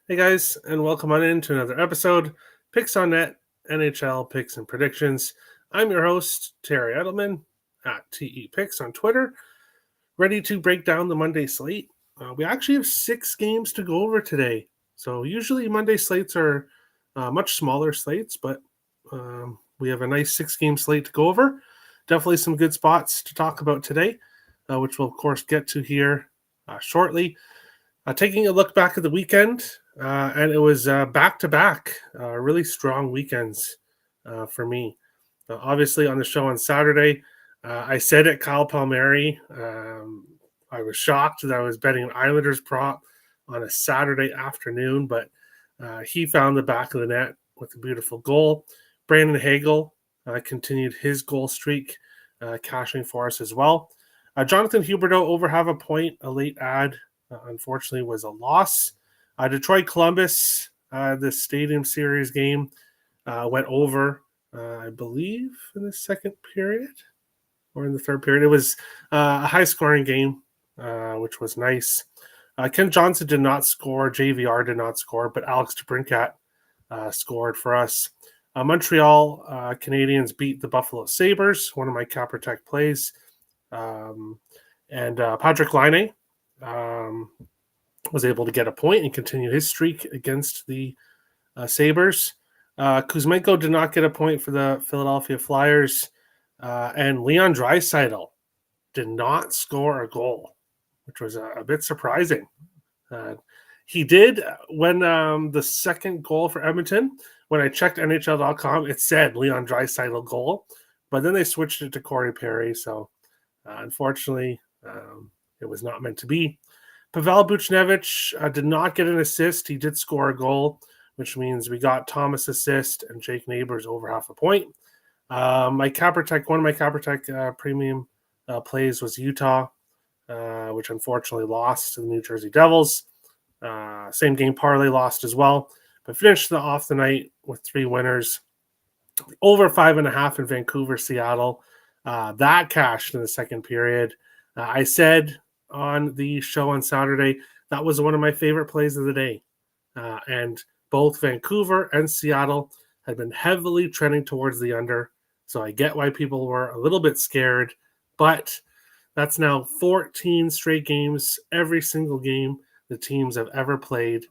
Hey guys, and welcome on in to another episode. Picks on Net, NHL picks and predictions. I'm your host, Terry Edelman at TE Picks on Twitter, ready to break down the Monday slate. We actually have 6 games to go over today. So usually Monday slates are much smaller slates, but we have a nice 6-game slate to go over. Definitely some good spots to talk about today, which we'll of course get to here shortly. Taking a look back at the weekend, and it was back-to-back really strong weekends for me. Obviously, on the show on Saturday, I said it, Kyle Palmieri. I was shocked that I was betting an Islanders prop on a Saturday afternoon, but he found the back of the net with a beautiful goal. Brandon Hagel continued his goal streak, cashing for us as well. Jonathan Huberdeau over half a point, a late ad unfortunately was a loss. Detroit Columbus, the Stadium Series game went over, I believe, in the second period or in the third period. It was a high-scoring game, which was nice. Ken Johnson did not score. JVR did not score, but Alex DeBrincat scored for us. Montreal Canadiens beat the Buffalo Sabres, one of my Capper Tech plays. And Patrick Laine was able to get a point and continue his streak against the Sabres. Kuzmenko did not get a point for the Philadelphia Flyers. And Leon Draisaitl did not score a goal, which was a bit surprising. He did when the second goal for Edmonton, when I checked NHL.com, it said Leon Draisaitl goal, but then they switched it to Corey Perry. So unfortunately, it was not meant to be. Pavel Buchnevich did not get an assist. He did score a goal, which means we got Thomas assist and Jake Neighbors over half a point. One of my Capper Tech premium plays was Utah, which unfortunately lost to the New Jersey Devils. Same game parlay lost as well, but finished off the night with 3 winners. Over 5.5 in Vancouver, Seattle. That cashed in the second period. I said on the show on Saturday that was one of my favorite plays of the day. And both Vancouver and Seattle had been heavily trending towards the under. So I get why people were a little bit scared, but that's now 14 straight games. Every single game the teams have ever played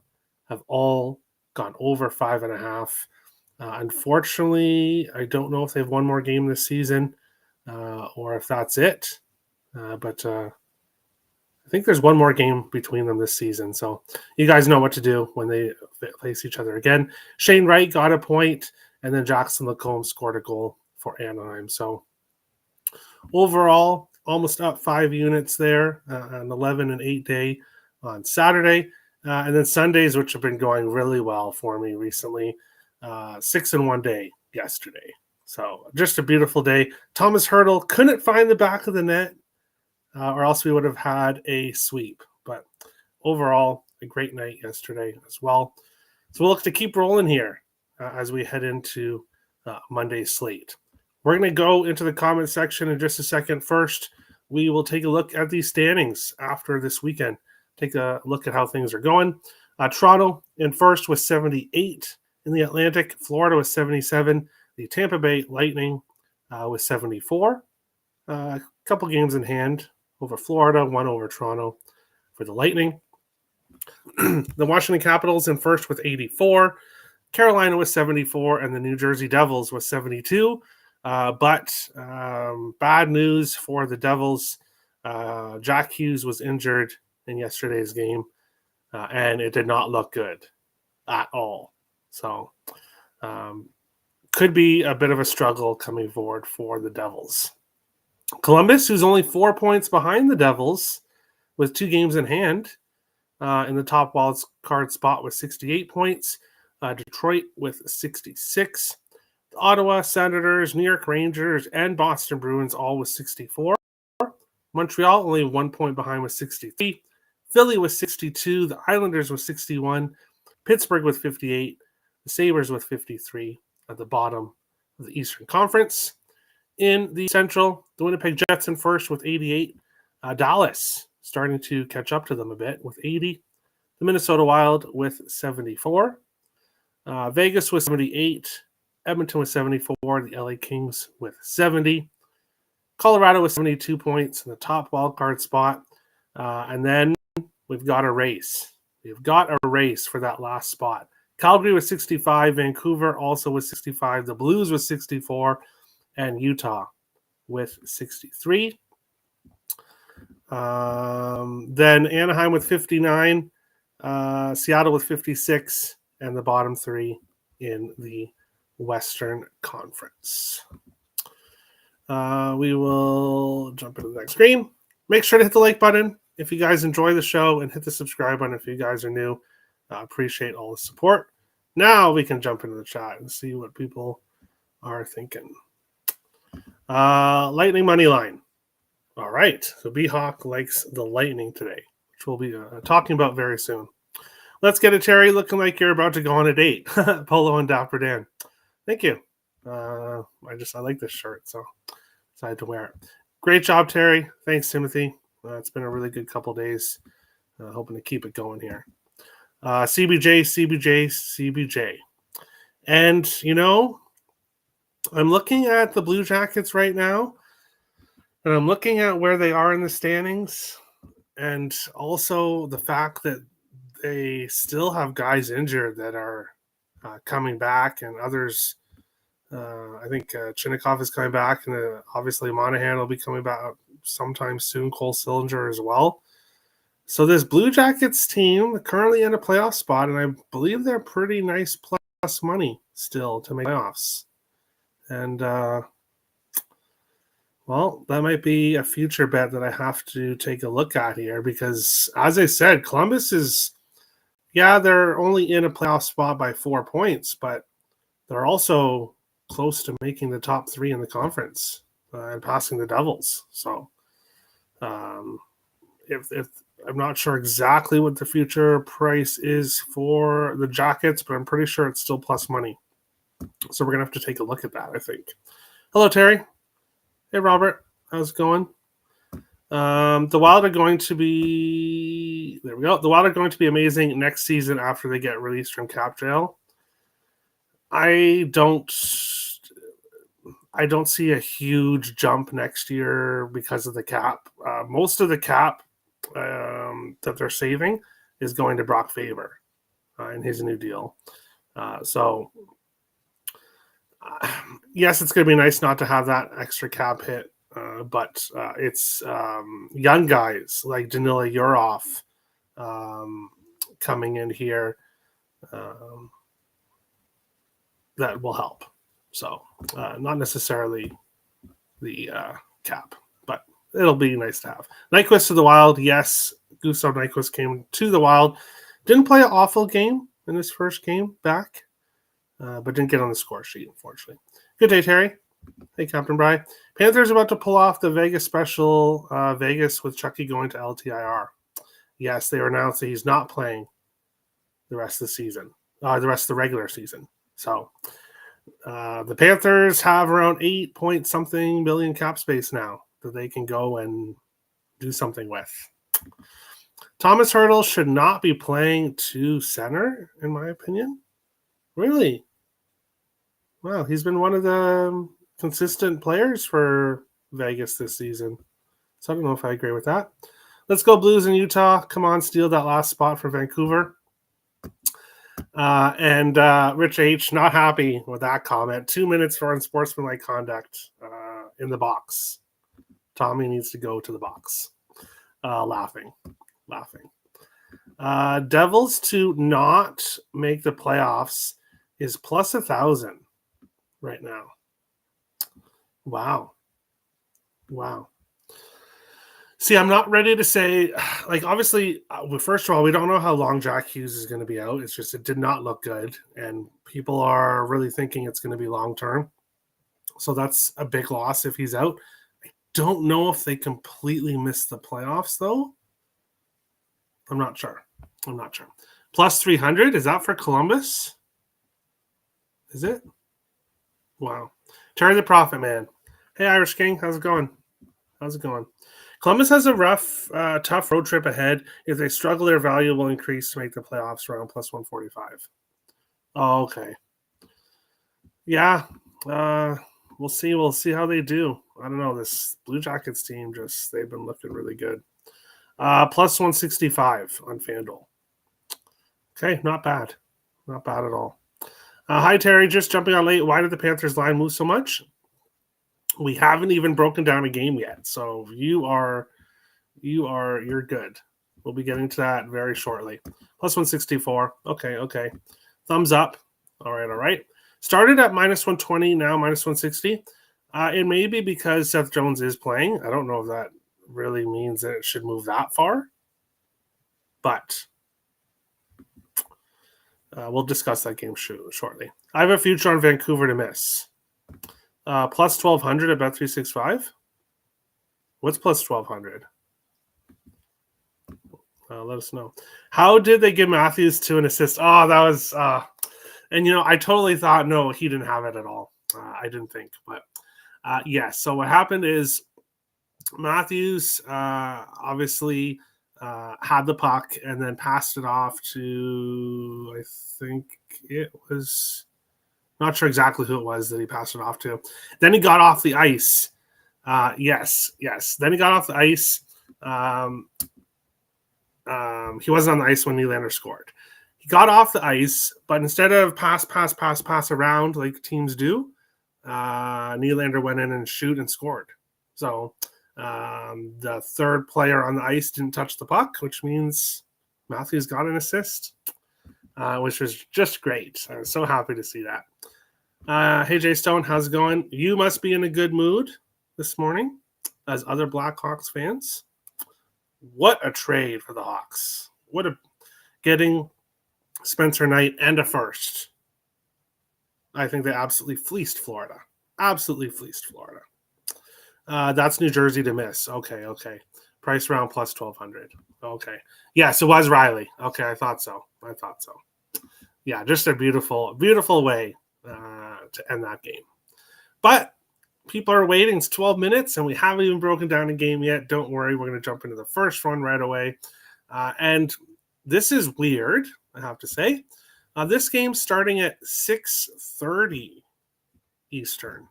have all gone over 5.5. Unfortunately, I don't know if they have one more game this season or if that's it. But I think there's one more game between them this season. So you guys know what to do when they face each other again. Shane Wright got a point, and then Jackson Lacombe scored a goal for Anaheim. So overall, almost up 5 units there, an 11 and 8 day on Saturday. And then Sundays, which have been going really well for me recently, 6 in 1 day yesterday. So just a beautiful day. Thomas Hertl couldn't find the back of the net, or else we would have had a sweep. But overall, a great night yesterday as well. So we'll look to keep rolling here as we head into Monday's slate. We're going to go into the comment section in just a second. First, we will take a look at the standings after this weekend. Take a look at how things are going. Toronto in first with 78 in the Atlantic. Florida with 77. The Tampa Bay Lightning with 74. A couple games in hand over Florida, one over Toronto for the Lightning. The Washington Capitals in first with 84. Carolina with 74, and the New Jersey Devils with 72. But bad news for the Devils. Jack Hughes was injured in yesterday's game, and it did not look good at all. So could be a bit of a struggle coming forward for the Devils. Columbus, who's only 4 points behind the Devils with 2 games in hand, in the top wild card spot with 68 points. Detroit with 66. The Ottawa Senators, New York Rangers, and Boston Bruins all with 64. Montreal only 1 point behind with 63. Philly with 62. The Islanders with 61. Pittsburgh with 58. The Sabres with 53 at the bottom of the Eastern Conference. In the Central, the Winnipeg Jets in first with 88. Dallas starting to catch up to them a bit with 80. The Minnesota Wild with 74. Vegas with 78. Edmonton with 74. The LA Kings with 70. Colorado with 72 points in the top wildcard spot. And then we've got a race. We've got a race for that last spot. Calgary with 65. Vancouver also with 65. The Blues with 64. And Utah with 63. Then Anaheim with 59. Seattle with 56. And the bottom three in the Western Conference. We will jump into the next screen. Make sure to hit the like button if you guys enjoy the show, and hit the subscribe button if you guys are new. Appreciate all the support. Now we can jump into the chat and see what people are thinking. Lightning money line. All right. So B-Hawk likes the Lightning today, which we'll be talking about very soon. Let's get it, Terry. Looking like you're about to go on a date. Polo and Dapper Dan. Thank you. I like this shirt, so decided to wear it. Great job, Terry. Thanks, Timothy. It's been a really good couple days. Hoping to keep it going here. CBJ. And, I'm looking at the Blue Jackets right now, and I'm looking at where they are in the standings, and also the fact that they still have guys injured that are coming back, and others. I think Chinnikov is coming back, and obviously Monahan will be coming back sometime soon. Cole Sillinger as well. So this Blue Jackets team currently in a playoff spot, and I believe they're pretty nice plus money still to make playoffs. And, well, that might be a future bet that I have to take a look at here because, as I said, Columbus is, they're only in a playoff spot by 4 points, but they're also close to making the top three in the conference and passing the Devils. So if I'm not sure exactly what the future price is for the Jackets, but I'm pretty sure it's still plus money. So we're going to have to take a look at that, I think. Hello, Terry. Hey, Robert. How's it going? The Wild are going to be... There we go. The Wild are going to be amazing next season after they get released from cap jail. I don't see a huge jump next year because of the cap. Most of the cap that they're saving is going to Brock Faber in his new deal. Yes, it's going to be nice not to have that extra cap hit, but it's young guys like Danila Yurov coming in here that will help. So not necessarily the cap, but it'll be nice to have. Nyquist to the Wild. Yes, Gustav Nyquist came to the Wild. Didn't play an awful game in his first game back, but didn't get on the score sheet, unfortunately. Good day, Terry. Hey, Captain Bry. Panthers about to pull off the Vegas special, Vegas with Chucky going to LTIR. Yes, they announced that he's not playing the rest of the season, the rest of the regular season. So the Panthers have around 8-point-something million cap space now that they can go and do something with. Thomas Hertl should not be playing to center, in my opinion. Really? Wow, he's been one of the consistent players for Vegas this season. So I don't know if I agree with that. Let's go Blues in Utah. Come on, steal that last spot for Vancouver. And Rich H, not happy with that comment. 2 minutes for unsportsmanlike conduct in the box. Tommy needs to go to the box. Laughing. Devils to not make the playoffs is plus 1,000 right now. Wow. See, I'm not ready to say, obviously, first of all, we don't know how long Jack Hughes is going to be out. It's just, it did not look good. And people are really thinking it's going to be long-term. So that's a big loss if he's out. I don't know if they completely missed the playoffs, though. I'm not sure. Plus 300, is that for Columbus? Is it? Wow. Terry the Prophet, man. Hey, Irish King, how's it going? Columbus has a rough, tough road trip ahead. If they struggle, their value will increase to make the playoffs around plus 145. Oh, okay. Yeah. We'll see. We'll see how they do. I don't know. This Blue Jackets team they've been looking really good. Plus 165 on FanDuel. Okay, not bad. Not bad at all. Hi, Terry. Just jumping on late. Why did the Panthers line move so much? We haven't even broken down a game yet. So you're good. We'll be getting to that very shortly. Plus 164. Okay. Thumbs up. All right. Started at minus 120, now minus 160. It may be because Seth Jones is playing. I don't know if that really means that it should move that far. But we'll discuss that game shortly. I have a future on Vancouver to miss. Plus 1,200 at Bet365. What's plus 1,200? Let us know. How did they give Matthews to an assist? Oh, that was... and, I totally thought, no, he didn't have it at all. I didn't think. But, yes. So what happened is Matthews obviously had the puck and then passed it off to, I think it was... Not sure exactly who it was that he passed it off to. Then he got off the ice. Yes. Then he got off the ice. He wasn't on the ice when Nylander scored. He got off the ice, but instead of pass around like teams do, Nylander went in and shoot and scored. So the third player on the ice didn't touch the puck, which means Matthews got an assist, which was just great. I was so happy to see that. Hey, Jay Stone, how's it going? You must be in a good mood this morning as other Blackhawks fans. What a trade for the Hawks. Getting Spencer Knight and a first. I think they absolutely fleeced Florida. That's New Jersey to miss. Okay. Price around plus 1,200. Okay. Yes, it was Riley. Okay, I thought so. Yeah, just a beautiful way to end that game. But people are waiting. It's 12 minutes, and we haven't even broken down a game yet. Don't worry. We're going to jump into the first one right away. And this is weird, I have to say. This game's starting at 6:30 Eastern,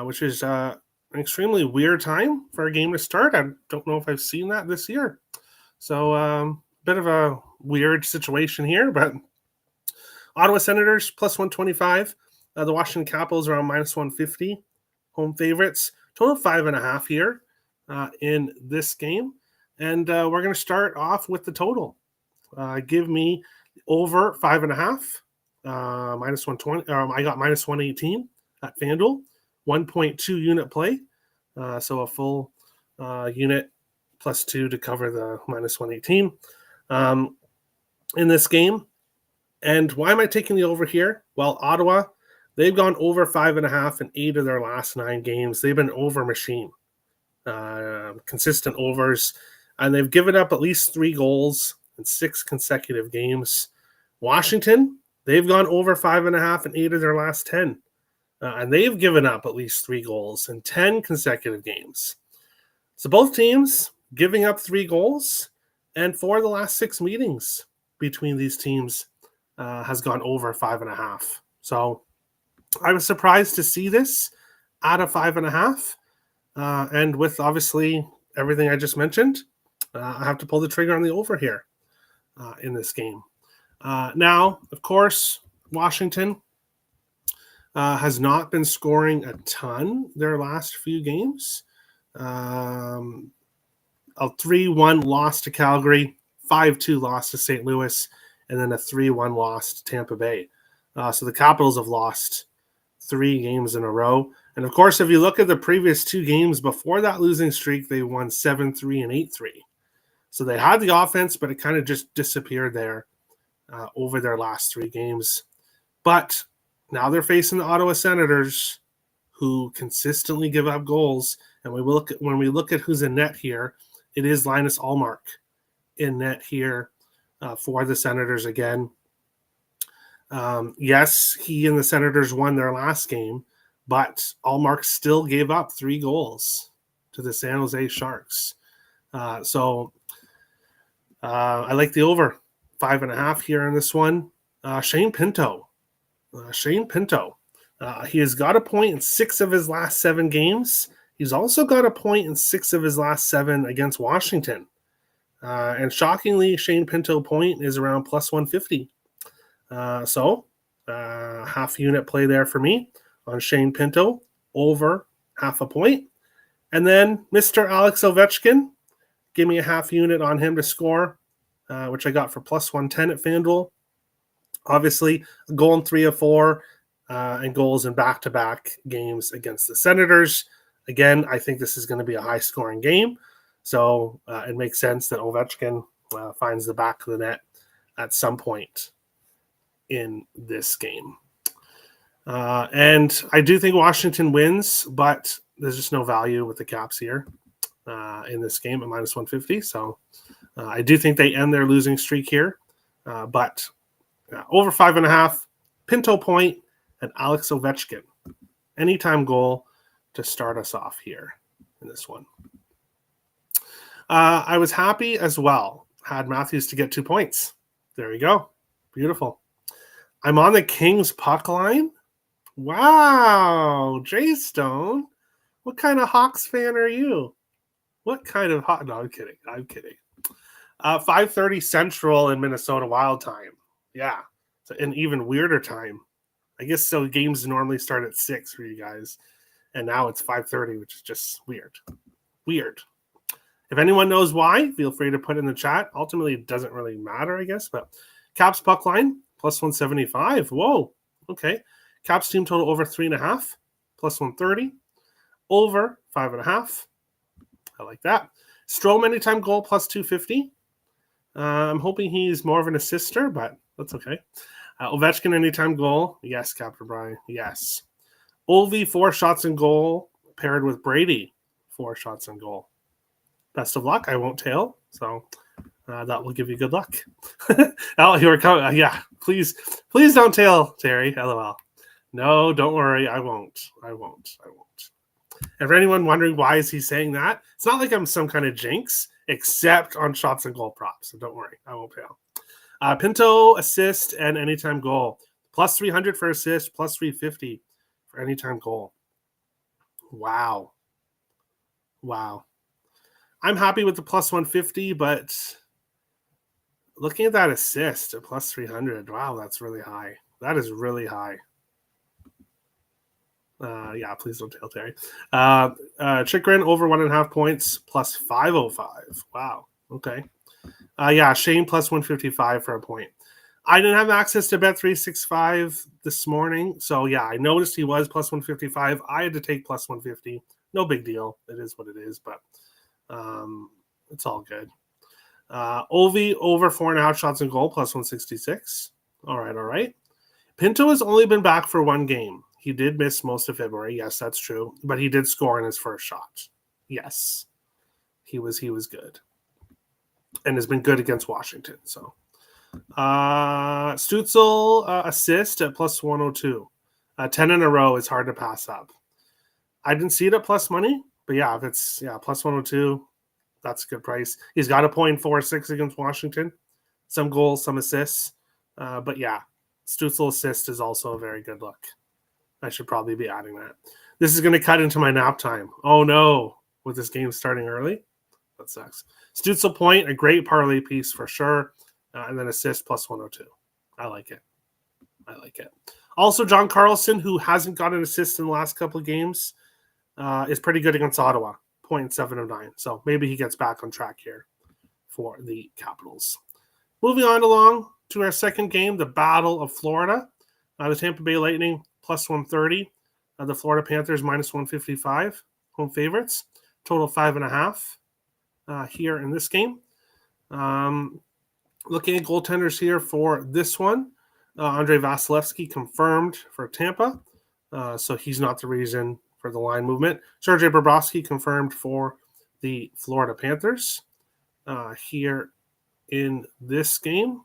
which is an extremely weird time for a game to start. I don't know if I've seen that this year. So bit of a weird situation here, but Ottawa Senators plus 125. The Washington Capitals around minus 150. Home favorites. Total 5.5 here in this game. And we're going to start off with the total. Give me over 5.5. Minus 120. I got minus 118 at FanDuel. 1.2 unit play. So a full unit plus 2 to cover the minus 118 in this game. And why am I taking the over here? Well, Ottawa, they've gone over 5.5 in 8 of their last 9 games. They've been over machine, consistent overs, and they've given up at least 3 goals in 6 consecutive games. Washington, they've gone over 5.5 in 8 of their last 10, and they've given up at least 3 goals in 10 consecutive games. So both teams giving up 3 goals, and 4 of the last 6 meetings between these teams has gone over 5.5. So I was surprised to see this at a 5.5. And with obviously everything I just mentioned, I have to pull the trigger on the over here in this game. Now, of course, Washington has not been scoring a ton their last few games. A 3-1 loss to Calgary, 5-2 loss to St. Louis, and then a 3-1 loss to Tampa Bay. So the Capitals have lost 3 games in a row. And of course, if you look at the previous 2 games before that losing streak, they won 7-3 and 8-3. So they had the offense, but it kind of just disappeared there over their last 3 games. But now they're facing the Ottawa Senators, who consistently give up goals. And when we look at who's in net here, it is Linus Ullmark in net here for the Senators again. Yes, he and the Senators won their last game, but Ullmark still gave up 3 goals to the San Jose Sharks. So I like the over 5.5 here in this one. Shane Pinto. He has got a point in 6 of his last 7 games. He's also got a point in 6 of his last 7 against Washington. And shockingly, Shane Pinto point is around plus 150. So half unit play there for me on Shane Pinto, over half a point. And then Mr. Alex Ovechkin, give me a half unit on him to score, which I got for plus 110 at FanDuel. Obviously, a goal in 3 of 4 and goals in back-to-back games against the Senators. Again, I think this is going to be a high-scoring game. So it makes sense that Ovechkin finds the back of the net at some point in this game. And I do think Washington wins, but there's just no value with the Caps here in this game at minus 150. So I do think they end their losing streak here. But over 5.5, Pinto point, and Alex Ovechkin. Anytime goal to start us off here in this one. I was happy as well. Had Matthews to get 2 points. There you go. Beautiful. I'm on the Kings puck line. Wow. Jay Stone. What kind of Hawks fan are you? What kind of Hawks? No, I'm kidding. 5:30 Central in Minnesota Wild time. Yeah. It's an even weirder time. I guess so games normally start at 6 for you guys. And now it's 5:30, which is just weird. If anyone knows why, feel free to put in the chat. Ultimately, it doesn't really matter, I guess. But Caps puck line, plus 175. Whoa. Okay. Caps team total over 3.5, plus 130. Over 5.5. I like that. Strome anytime goal, plus 250. I'm hoping he's more of an assister, but that's okay. Ovechkin anytime goal. Yes, Captain Brian. Yes. Ovi 4 shots in goal paired with Brady 4 shots in goal. Best of luck. I won't tail, so that will give you good luck. Oh, here we go. Yeah, please don't tail, Terry. LOL. No, don't worry. I won't. And for anyone wondering why is he saying that, it's not like I'm some kind of jinx, except on shots and goal props. So don't worry. I won't tail. Pinto assist and anytime goal. Plus 300 for assist, plus 350 for anytime goal. Wow. I'm happy with the plus 150, but looking at that assist at plus 300, wow, that's really high. That is really high. Yeah, please don't tail Terry. Chikrin over 1.5 points, plus 505. Wow. Okay. Yeah, Shane plus 155 for a point. I didn't have access to Bet365 this morning, so yeah, I noticed he was plus 155. I had to take plus 150. No big deal. It is what it is, but it's all good. Ovi over 4.5 shots in goal, plus 166. All right. Pinto has only been back for 1 game. He did miss most of February. Yes, that's true. But he did score in his first shot. Yes. He was good. And has been good against Washington. So Stützle assist at plus 102. 10 in a row is hard to pass up. I didn't see it at plus money, but yeah, if it's plus 102, that's a good price. He's got a .46 against Washington. Some goals, some assists. But yeah, Stützle assist is also a very good look. I should probably be adding that. This is going to cut into my nap time. Oh no, with this game starting early. That sucks. Stützle point, a great parlay piece for sure. And then assist plus 102. I like it. Also, John Carlson, who hasn't got an assist in the last couple of games, is pretty good against Ottawa. 0.709. So maybe he gets back on track here for the Capitals. Moving on along to our second game, the Battle of Florida. The Tampa Bay Lightning plus 130. The Florida Panthers minus 155. Home favorites. Total 5.5 here in this game. Looking at goaltenders here for this one. Andrei Vasilevsky confirmed for Tampa. So he's not the reason for the line movement. Sergei Bobrovsky confirmed for the Florida Panthers here in this game.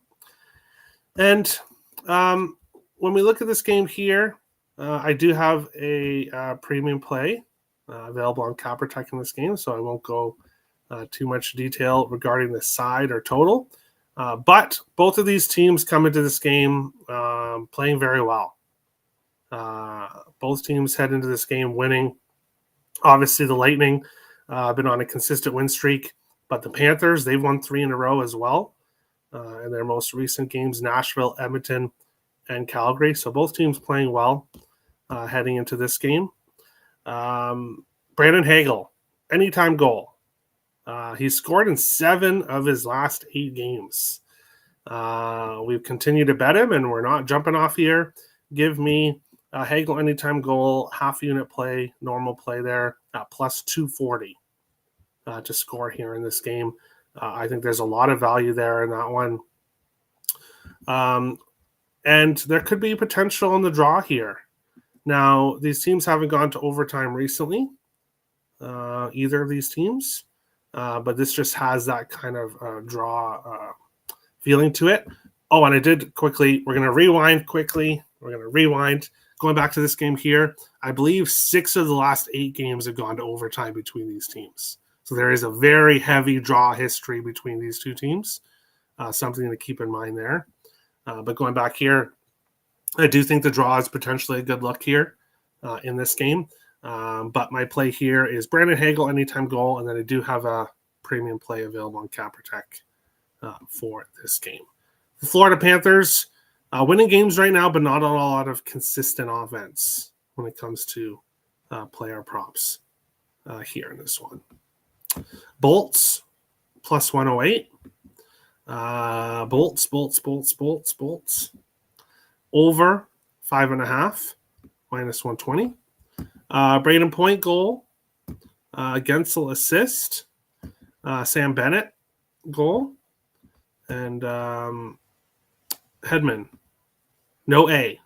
And when we look at this game here, I do have a premium play available on Cap Protect in this game, so I won't go too much detail regarding the side or total. But both of these teams come into this game playing very well. Both teams head into this game winning. Obviously, the Lightning been on a consistent win streak, but the Panthers, they've won 3 in a row as well. In their most recent games, Nashville, Edmonton, and Calgary. So both teams playing well heading into this game. Brandon Hagel, anytime goal. He's scored in 7 of his last 8 games. We've continued to bet him, and we're not jumping off here. Give me Hagel anytime goal, half unit play, normal play there, plus 240 to score here in this game. I think there's a lot of value there in that one. And there could be potential in the draw here. Now, these teams haven't gone to overtime recently, either of these teams, but this just has that kind of draw feeling to it. Oh, and I did quickly, we're going to rewind quickly. Going back to this game here, I believe 6 of the last 8 games have gone to overtime between these teams. So there is a very heavy draw history between these two teams, something to keep in mind there. But going back here, I do think the draw is potentially a good look here in this game. But my play here is Brandon Hagel anytime goal, and then I do have a premium play available on Cap Protect for this game. The Florida Panthers winning games right now, but not a lot of consistent offense when it comes to player props here in this one. Bolts plus 108. Bolts. Over 5.5 minus 120. Braden Point goal. Gensel assist. Sam Bennett goal. And Hedman. No A.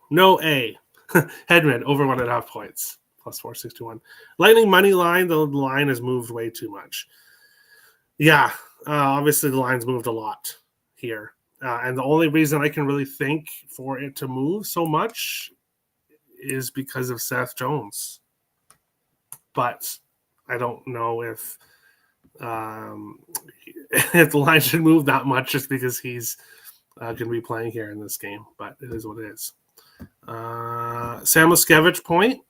Hedman over 1.5 points. Plus 461. Lightning money line, though the line has moved way too much. Yeah, obviously the line's moved a lot here. And the only reason I can really think for it to move so much is because of Seth Jones. But I don't know if the line should move that much just because he's going to be playing here in this game. But it is what it is. Sam Moskevich point.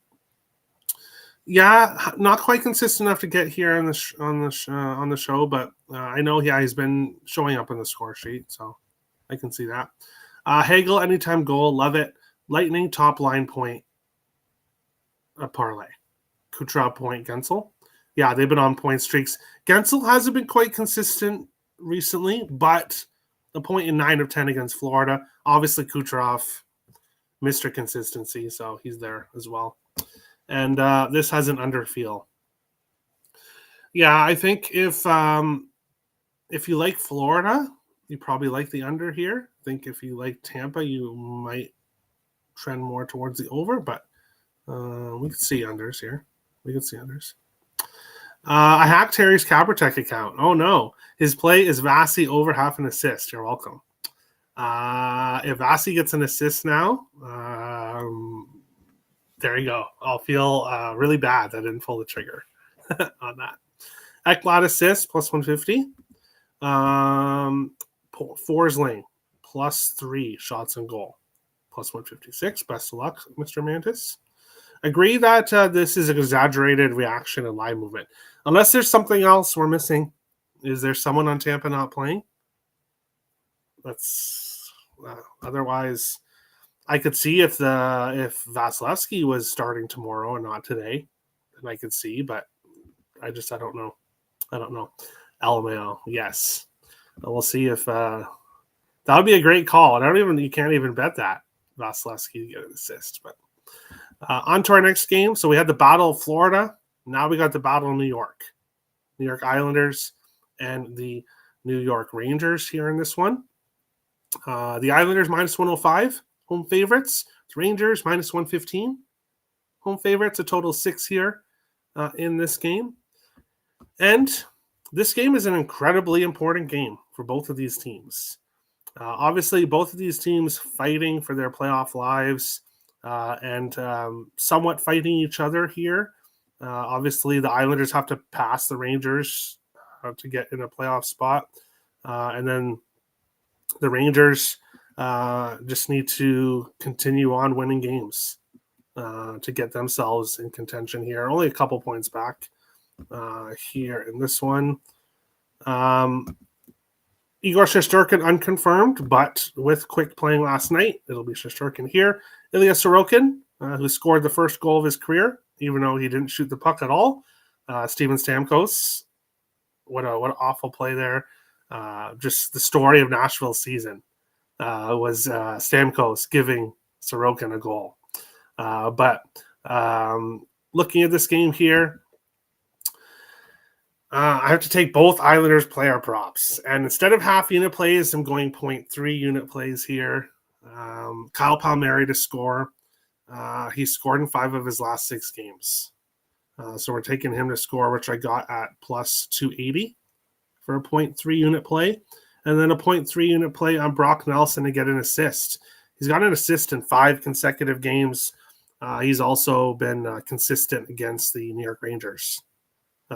Yeah, not quite consistent enough to get here on the show, but I know he's been showing up on the score sheet, so I can see that. Hagel anytime goal, love it. Lightning top line point, a parlay. Kucherov point, Gensel. Yeah, they've been on point streaks. Gensel hasn't been quite consistent recently, but a point in 9 of 10 against Florida. Obviously, Kucherov, Mr. Consistency, so he's there as well. And this has an under feel. Yeah, I think if you like Florida, you probably like the under here. I think if you like Tampa, you might trend more towards the over, but we can see unders here. I hacked Terry's Cap Protect account. Oh, no. His play is Vasi over half an assist. You're welcome. If Vasi gets an assist now, there you go. I'll feel really bad that I didn't pull the trigger on that. Ekblad assist, plus 150. Forsling, plus 3 shots on goal, plus 156. Best of luck, Mr. Mantis. Agree that this is an exaggerated reaction and line movement. Unless there's something else we're missing. Is there someone on Tampa not playing? That's otherwise... I could see if Vasilevsky was starting tomorrow and not today, and I could see, but I don't know. LMAO, yes. We'll see if that would be a great call. And you can't even bet that Vasilevsky to get an assist. But on to our next game. So we had the Battle of Florida. Now we got the Battle of New York Islanders and the New York Rangers here in this one. The Islanders minus 105. Home favorites. The Rangers minus 115. Home favorites, a total 6 here in this game. And this game is an incredibly important game for both of these teams. Obviously, both of these teams fighting for their playoff lives and somewhat fighting each other here Obviously, the Islanders have to pass the Rangers to get in a playoff spot. And then the Rangers just need to continue on winning games to get themselves in contention here. Only a couple points back here in this one. Igor Shesterkin unconfirmed, but with Quick playing last night, it'll be Shesterkin here. Ilya Sorokin, who scored the first goal of his career, even though he didn't shoot the puck at all. Steven Stamkos, what an awful play there. Just the story of Nashville's season was Stamkos giving Sorokin a goal. But looking at this game here, I have to take both Islanders player props. And instead of half unit plays, I'm going 0.3 unit plays here. Kyle Palmieri to score. He scored in 5 of his last 6 games. So we're taking him to score, which I got at plus 280 for a 0.3 unit play. And then a 0.3 unit play on Brock Nelson to get an assist. He's got an assist in 5 consecutive games. He's also been consistent against the New York Rangers,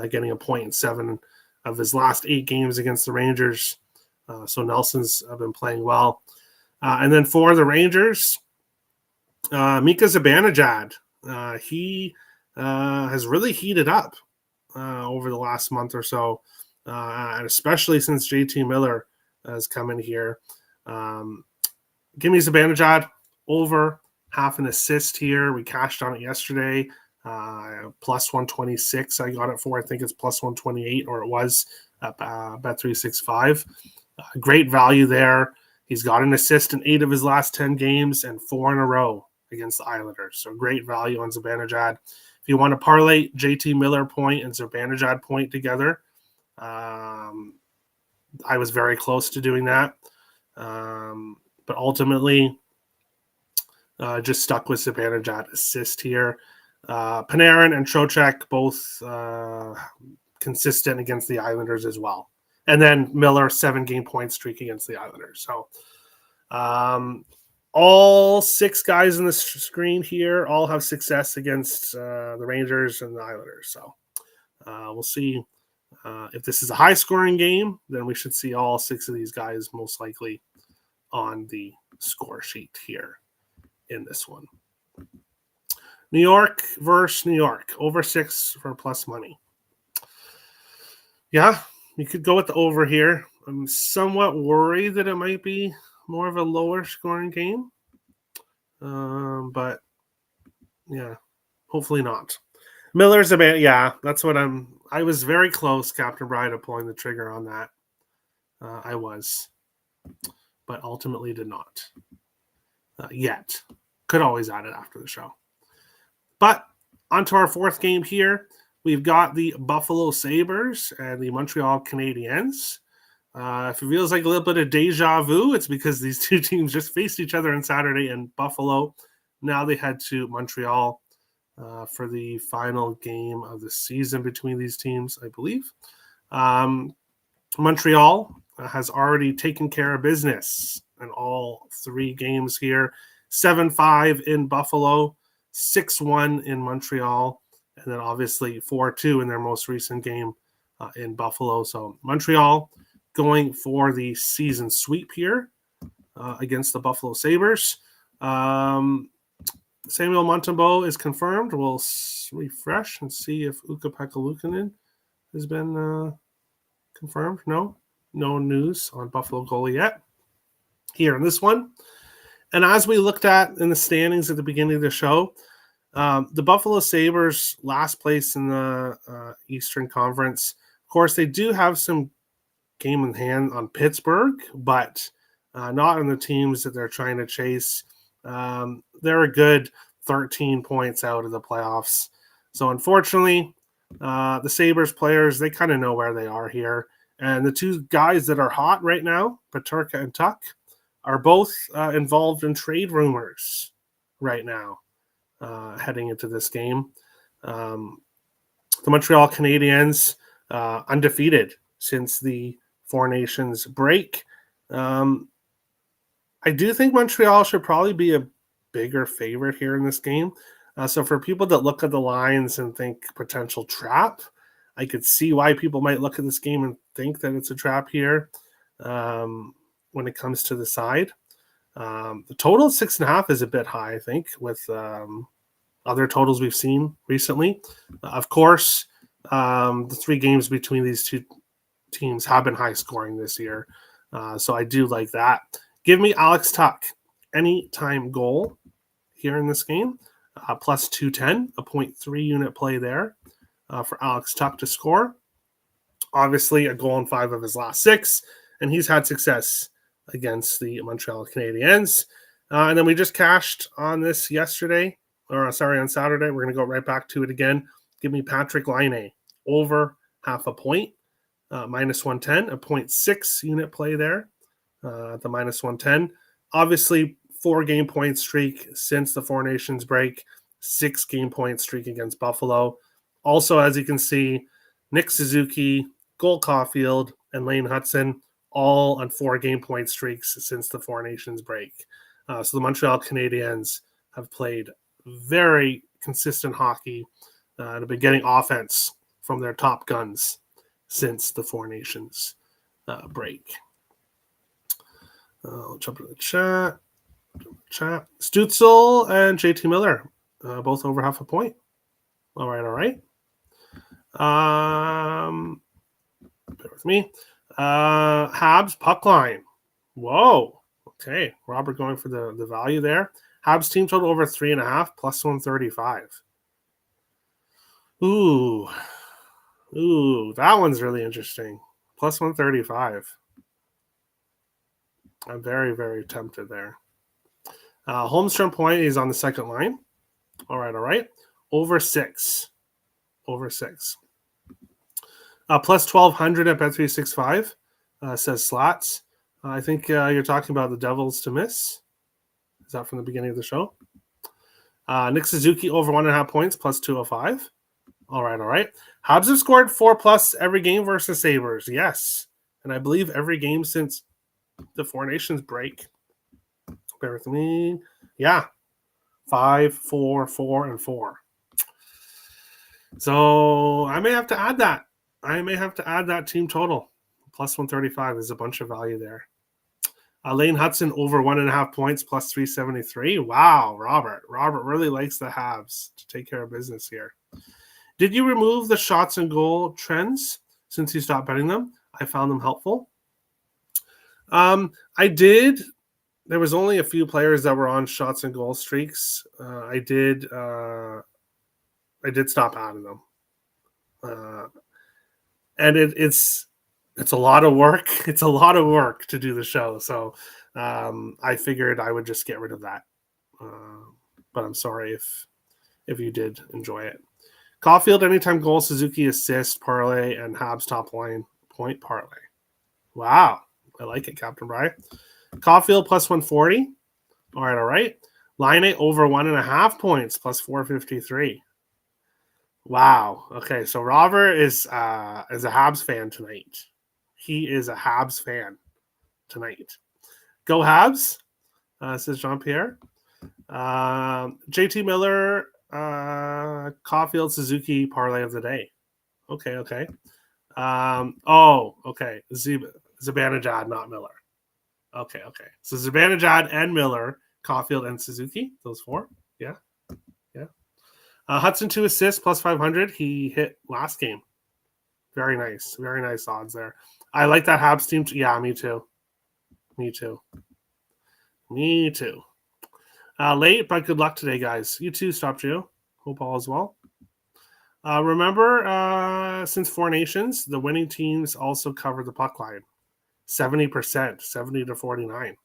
getting a 0.7 of his last 8 games against the Rangers. So Nelson's been playing well. And then for the Rangers, Mika Zibanejad. He has really heated up over the last month or so, and especially since JT Miller has come in here. Give me Zibanejad over half an assist here. We cashed on it yesterday. Plus 126 I got it for. I think it's plus 128, or it was at Bet365. Great value there. He's got an assist in 8 of his last 10 games and 4 in a row against the Islanders. So great value on Zibanejad. If you want to parlay JT Miller point and Zibanejad point together, I was very close to doing that. But ultimately, just stuck with Zibanejad assist here. Panarin and Trocheck both consistent against the Islanders as well. And then Miller, 7-game point streak against the Islanders. So all 6 guys in the screen here all have success against the Rangers and the Islanders. So we'll see if this is a high-scoring game. Then we should see all 6 of these guys most likely on the score sheet here in this one. New York versus New York. Over 6 for plus money. Yeah, you could go with the over here. I'm somewhat worried that it might be more of a lower scoring game. But yeah, hopefully not. Miller's a man. Yeah, that's what I was very close, Captain Bride, of pulling the trigger on that. I was, but ultimately did not yet. Could always add it after the show. But on to our 4th game here. We've got the Buffalo Sabres and the Montreal Canadiens. If it feels like a little bit of deja vu, it's because these 2 teams just faced each other on Saturday in Buffalo. Now they head to Montreal for the final game of the season between these teams, I believe. Montreal has already taken care of business in all 3 games here. 7-5 in Buffalo, 6-1 in Montreal, and then obviously 4-2 in their most recent game in Buffalo. So Montreal going for the season sweep here against the Buffalo Sabres. Samuel Montembeault is confirmed. We'll refresh and see if Ukko-Pekka Luukkonen has been confirmed. No news on Buffalo goalie yet here in this one. And as we looked at in the standings at the beginning of the show, the Buffalo Sabres last place in the Eastern Conference. Of course, they do have some game in hand on Pittsburgh, but not on the teams that they're trying to chase. They're a good 13 points out of the playoffs. So unfortunately, the Sabres players, they kind of know where they are here. And the 2 guys that are hot right now, Peterka and Tuck, are both involved in trade rumors right now heading into this game. The Montreal Canadiens undefeated since the Four Nations break. I do think Montreal should probably be a bigger favorite here in this game. So for people that look at the lines and think potential trap, I could see why people might look at this game and think that it's a trap here when it comes to the side. The total of 6.5 is a bit high, I think, with other totals we've seen recently. Of course, the 3 games between these two teams have been high scoring this year. So I do like that. Give me Alex Tuch, anytime goal here in this game. Plus 210, a 0.3 unit play there for Alex Tuch to score. Obviously, a goal in 5 of his last 6, and he's had success against the Montreal Canadiens. And then we just cashed on this on Saturday. We're going to go right back to it again. Give me Patrick Laine over half a point, minus 110, a 0.6 unit play there at the minus 110. Obviously, 4-game point streak since the Four Nations break, 6-game point streak against Buffalo. Also, as you can see, Nick Suzuki, Cole Caulfield, and Lane Hutson all on 4-game point streaks since the Four Nations break. So the Montreal Canadiens have played very consistent hockey and have been getting offense from their top guns since the Four Nations break. I'll jump into the chat. Stützle and JT Miller, both over half a point. All right. Bear with me. Habs puck line. Whoa. Okay. Robert going for the value there. Habs team total over 3.5 plus 135. Ooh, that one's really interesting. Plus 135. I'm very, very tempted there. Holmstrom point is on the second line. All right. Over 6. Plus 1,200 at Bet365, says Slots. I think you're talking about the Devils to miss. Is that from the beginning of the show? Nick Suzuki over 1.5 points, plus 205. All right. Habs have scored 4+ every game versus Sabres. Yes. And I believe every game since the Four Nations break. Bear with me. Yeah. 5, 4, 4, and 4. So I may have to add that. Team total. Plus 135. There's a bunch of value there. Lane Hutson over 1.5 points, plus 373. Wow, Robert. Robert really likes the Habs to take care of business here. Did you remove the shots and goal trends since you stopped betting them? I found them helpful. I did. There was only a few players that were on shots and goal streaks. I did stop adding them. And it's a lot of work. It's a lot of work to do the show. So I figured I would just get rid of that. But I'm sorry if you did enjoy it. Caulfield anytime goal, Suzuki assist, parlay, and Habs top line point parlay. Wow. I like it, Captain Bry. Caulfield plus 140. All right. Laine over 1.5 points, plus 453. Wow. Okay, so Robert is a Habs fan tonight. He is a Habs fan tonight. Go Habs, says Jean-Pierre. JT Miller, Caulfield, Suzuki parlay of the day. Okay. Okay. Zibanejad, not Miller. Okay. So Zibanejad and Miller, Caulfield and Suzuki, those 4. Yeah. Hudson 2 assists, plus 500. He hit last game. Very nice odds there. I like that Habs team. Yeah, me too. Late, but good luck today, guys. You too, Stop Geo. Hope all is well. Remember, since Four Nations, the winning teams also cover the puck line. 70%, 70 to 49.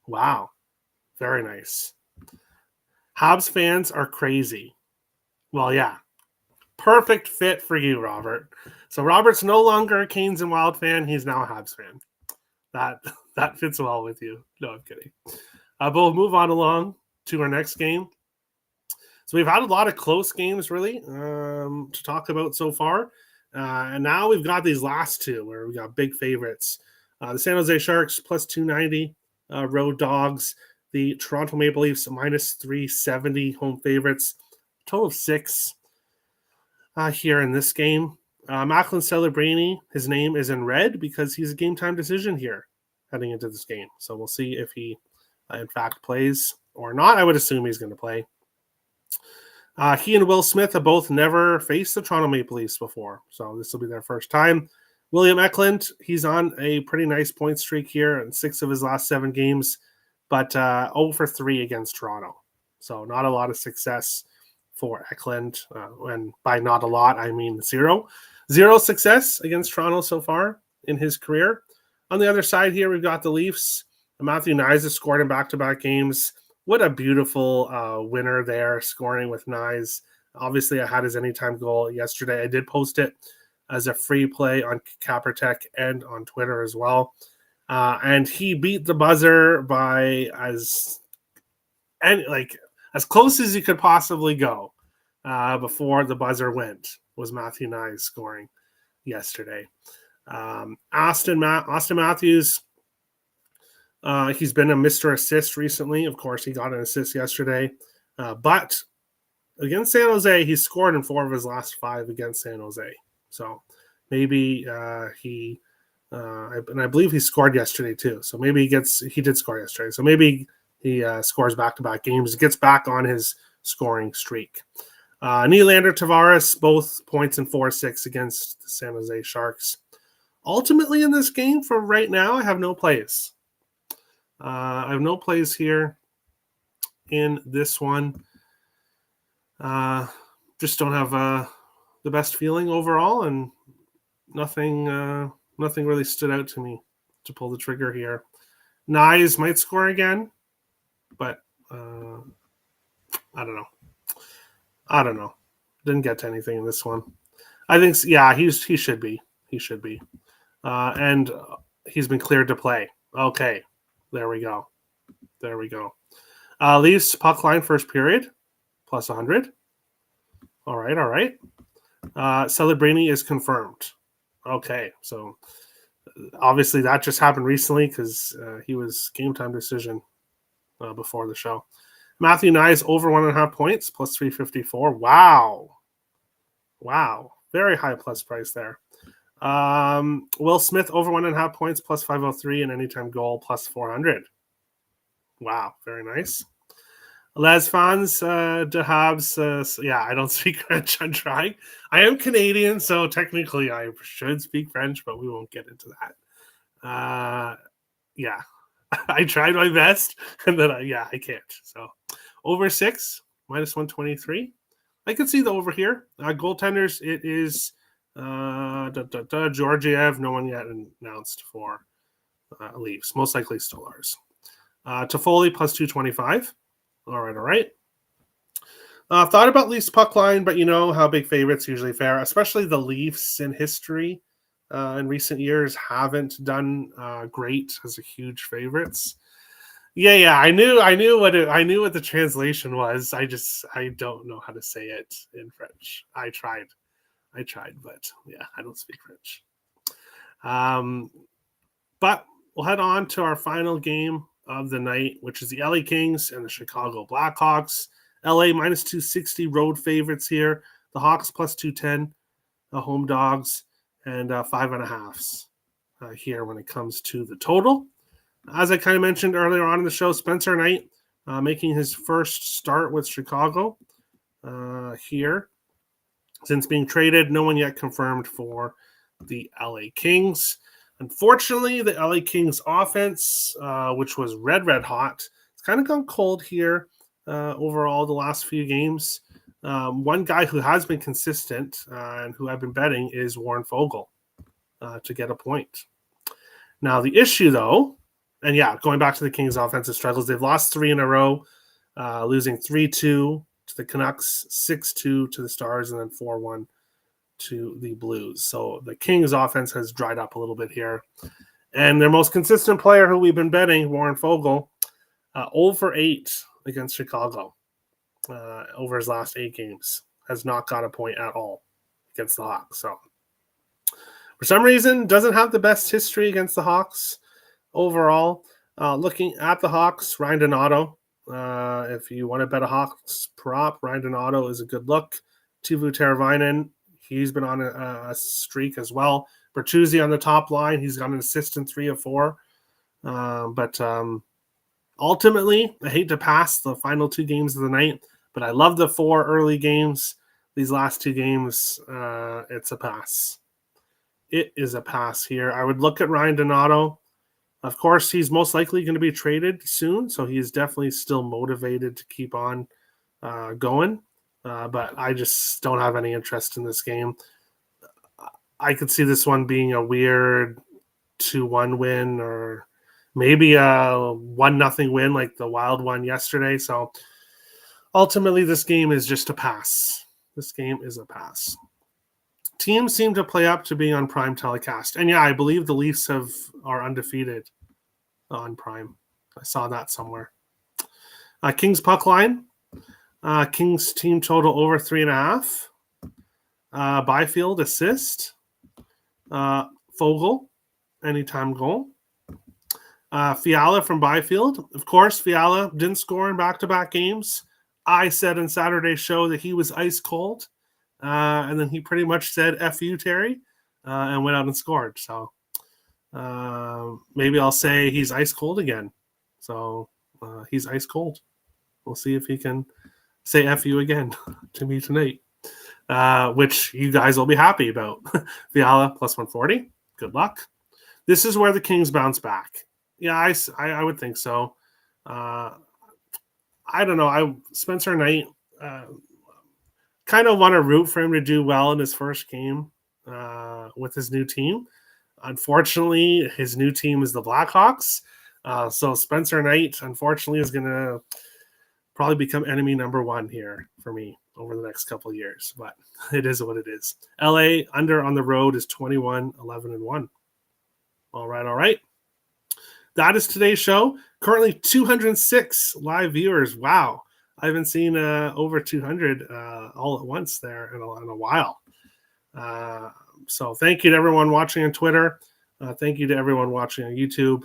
Wow. Very nice. Habs fans are crazy. Well, yeah. Perfect fit for you, Robert. So Robert's no longer a Canes and Wild fan. He's now a Habs fan. That fits well with you. No, I'm kidding. But we'll move on along to our next game. So we've had a lot of close games, really, to talk about so far. And now we've got these last two where we got big favorites. The San Jose Sharks plus 290, road dogs. The Toronto Maple Leafs minus 370, home favorites. Total of 6 here in this game. Macklin Celebrini, his name is in red because he's a game time decision here heading into this game. So we'll see if he, in fact, plays or not. I would assume he's going to play. He and Will Smith have both never faced the Toronto Maple Leafs before, so this will be their first time. William Eklund, he's on a pretty nice point streak here in 6 of his last 7 games, but 0 for 3 against Toronto. So not a lot of success for Eklund. And by not a lot, I mean 0. 0 success against Toronto so far in his career. On the other side here, we've got the Leafs. Matthew Knies has scored in back-to-back games. What a beautiful winner there, scoring with Knies. Obviously, I had his anytime goal yesterday. I did post it as a free play on Capertech and on Twitter as well. And he beat the buzzer by as close as you could possibly go before the buzzer went, was Matthew Knies scoring yesterday. Austin Matthews, he's been a Mr. Assist recently. Of course, he got an assist yesterday. But against San Jose, he scored in 4 of his last 5 against San Jose. So maybe and I believe he scored yesterday too. So maybe he did score yesterday. So maybe he scores back-to-back games, gets back on his scoring streak. Nylander, Tavares, both points in 4-6 against the San Jose Sharks. Ultimately, in this game, for right now, I have no plays. I have no plays here in this one. Just don't have the best feeling overall, and nothing really stood out to me to pull the trigger here. Knies might score again, but I don't know. Didn't get to anything in this one. I think, yeah, he should be. He should be. And he's been cleared to play. Okay, there we go. Leafs puck line first period, plus 100. All right. Celebrini is confirmed. Okay, so obviously that just happened recently because he was game time decision before the show. Matthew Knies over 1.5 points, plus 354. Wow. Very high plus price there. Will Smith over 1.5 points, plus 503, and anytime goal, plus 400. Wow, very nice. Les fans de Habs, yeah, I don't speak French. I'm trying. I am Canadian, so technically I should speak French, but we won't get into that. Yeah, I tried my best, and then I can't. So over 6, minus 123. I could see the over here. Goaltenders, it is Georgiev. No one yet announced for Leafs. Most likely still ours. Toffoli plus 225. All right. Thought about Leafs puck line, but you know how big favorites usually fare, especially the Leafs in history in recent years haven't done great as a huge favorites. Yeah. I knew what the translation was. I don't know how to say it in French. I tried, but yeah, I don't speak French. But we'll head on to our final game of the night, which is the LA Kings and the Chicago Blackhawks. LA minus 260 road favorites here. The Hawks plus 210, the home dogs, and 5.5 here when it comes to the total. As I kind of mentioned earlier on in the show, Spencer Knight making his first start with Chicago here. Since being traded, no one yet confirmed for the LA Kings. Unfortunately, the LA Kings offense, which was red hot, it's kind of gone cold here overall the last few games. One guy who has been consistent and who I've been betting is Warren Fogle to get a point. Now, the issue, though, and yeah, going back to the Kings' offensive struggles, they've lost 3 in a row, losing 3-2 to the Canucks, 6-2 to the Stars, and then 4-1 to the Blues. So the Kings offense has dried up a little bit here. And their most consistent player who we've been betting, Warren Fogle, 0 for 8 against Chicago over his last 8 games. Has not got a point at all against the Hawks. So for some reason, doesn't have the best history against the Hawks overall. Looking at the Hawks, Ryan Donato, If you want to bet a Hawks prop, Ryan Donato is a good look. Teuvo Teravainen, he's been on a streak as well. Bertuzzi on the top line, he's got an assist in 3 of 4. But ultimately, I hate to pass the final 2 games of the night, but I love the 4 early games. These last 2 games, it's a pass. It is a pass here. I would look at Ryan Donato. Of course, he's most likely going to be traded soon, so he's definitely still motivated to keep on going. But I just don't have any interest in this game. I could see this one being a weird 2-1 win or maybe a 1-0 win like the Wild one yesterday. So ultimately, this game is just a pass. This game is a pass. Teams seem to play up to being on Prime telecast. And yeah, I believe the Leafs are undefeated on Prime. I saw that somewhere. Kings puck line. Kings team total over 3.5. Byfield assist. Fogle, anytime goal. Fiala from Byfield. Of course, Fiala didn't score in back-to-back games. I said in Saturday's show that he was ice cold. And then he pretty much said, F you, Terry, and went out and scored. So maybe I'll say he's ice cold again. So he's ice cold. We'll see if he can say F you again to me tonight, which you guys will be happy about. Fiala plus 140. Good luck. This is where the Kings bounce back. Yeah, I would think so. I don't know. Spencer Knight kind of want to root for him to do well in his first game with his new team. Unfortunately, his new team is the Blackhawks. So Spencer Knight, unfortunately, is going to probably become enemy number 1 here for me over the next couple of years. But it is what it is. LA under on the road is 21-11-1. All right. That is today's show. Currently 206 live viewers. Wow. I haven't seen over 200 all at once there in a while. So thank you to everyone watching on Twitter. Thank you to everyone watching on YouTube.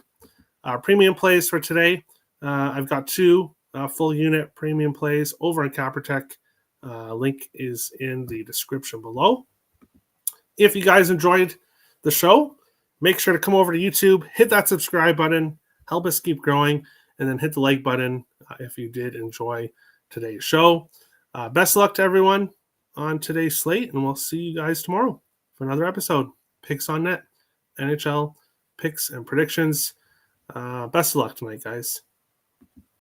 Premium plays for today. I've got 2 full unit premium plays over in CapperTech. Link is in the description below. If you guys enjoyed the show, make sure to come over to YouTube, hit that subscribe button, help us keep growing, and then hit the like button if you did enjoy today's show. Best of luck to everyone on today's slate, and we'll see you guys tomorrow for another episode. Picks on Net, NHL picks and predictions. Best of luck tonight, guys.